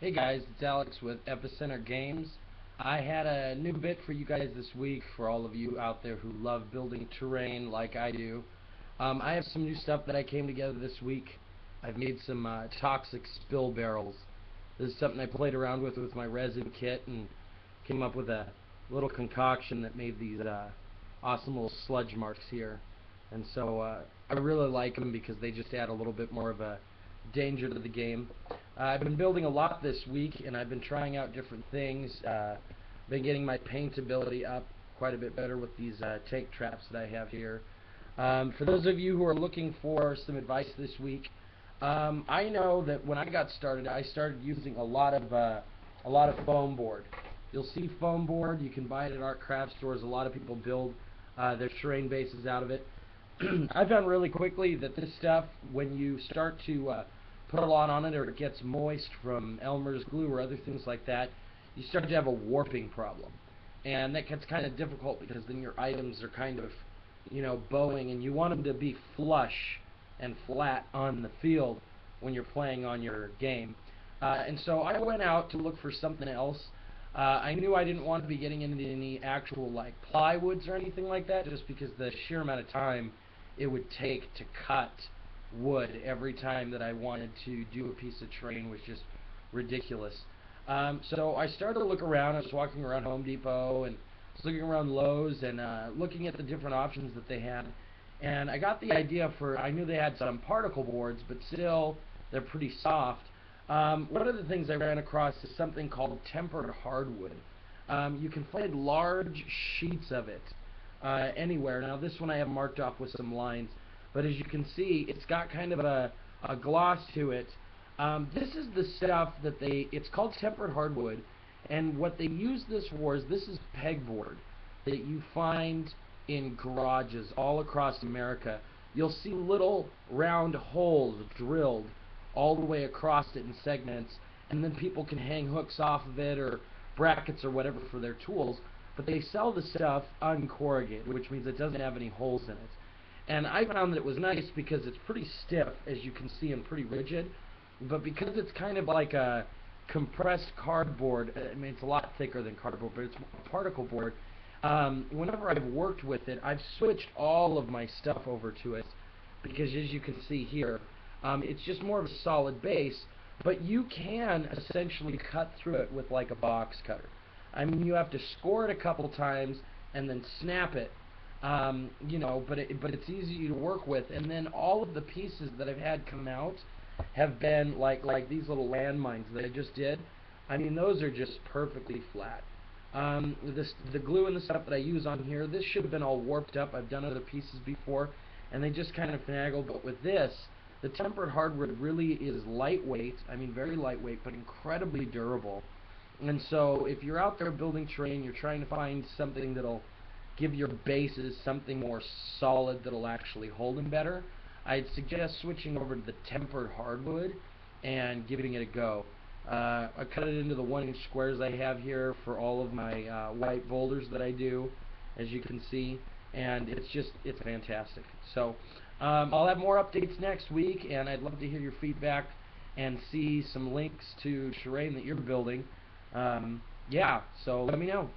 Hey guys, it's Alex with Epicenter Games. I had a new bit for you guys this week for all of you out there who love building terrain like I do. I have some new stuff that I came together this week. I've made some toxic spill barrels. This is something I played around with my resin kit and came up with a little concoction that made these awesome little sludge marks here. And so I really like them because they just add a little bit more of a danger to the game. I've been building a lot this week, and I've been trying out different things. Been getting my paintability up quite a bit better with these tank traps that I have here. For those of you who are looking for some advice this week, I know that when I got started, I started using a lot of foam board. You'll see foam board. You can buy it at art craft stores. A lot of people build their terrain bases out of it. I found really quickly that this stuff, when you start to put a lot on it, or it gets moist from Elmer's glue or other things like that, you start to have a warping problem. And that gets kind of difficult because then your items are kind of, bowing, and you want them to be flush and flat on the field when you're playing on your game. And so I went out to look for something else. I knew I didn't want to be getting into any actual like plywoods or anything like that, just because the sheer amount of time it would take to cut wood every time that I wanted to do a piece of terrain was just ridiculous. So I started to look around. I was walking around Home Depot and was looking around Lowe's and looking at the different options that they had. And I got the idea I knew they had some particle boards, but still they're pretty soft. One of the things I ran across is something called tempered hardwood. You can find large sheets of it anywhere. Now this one I have marked off with some lines, but as you can see, it's got kind of a gloss to it. This is the stuff that it's called tempered hardwood, and what they use this for is this is pegboard that you find in garages all across America. You'll see little round holes drilled all the way across it in segments, and then people can hang hooks off of it or brackets or whatever for their tools. But they sell the stuff uncorrugated, which means it doesn't have any holes in it. And I found that it was nice because it's pretty stiff, as you can see, and pretty rigid. But because it's kind of like a compressed cardboard, I mean, it's a lot thicker than cardboard, but it's particle board. Whenever I've worked with it, I've switched all of my stuff over to it because, as you can see here, it's just more of a solid base, but you can essentially cut through it with like a box cutter. I mean, you have to score it a couple times and then snap it, but it's easy to work with. And then all of the pieces that I've had come out have been like these little landmines that I just did. I mean, those are just perfectly flat. The glue and the stuff that I use on here, this should have been all warped up. I've done other pieces before, and they just kind of finagled. But with this, the tempered hardwood really is lightweight. I mean, very lightweight, but incredibly durable. And so if you're out there building terrain, you're trying to find something that'll give your bases something more solid that'll actually hold them better, I'd suggest switching over to the tempered hardwood and giving it a go. I cut it into the 1-inch squares I have here for all of my white boulders that I do, as you can see, and it's fantastic. So I'll have more updates next week, and I'd love to hear your feedback and see some links to terrain that you're building. Yeah, so let me know.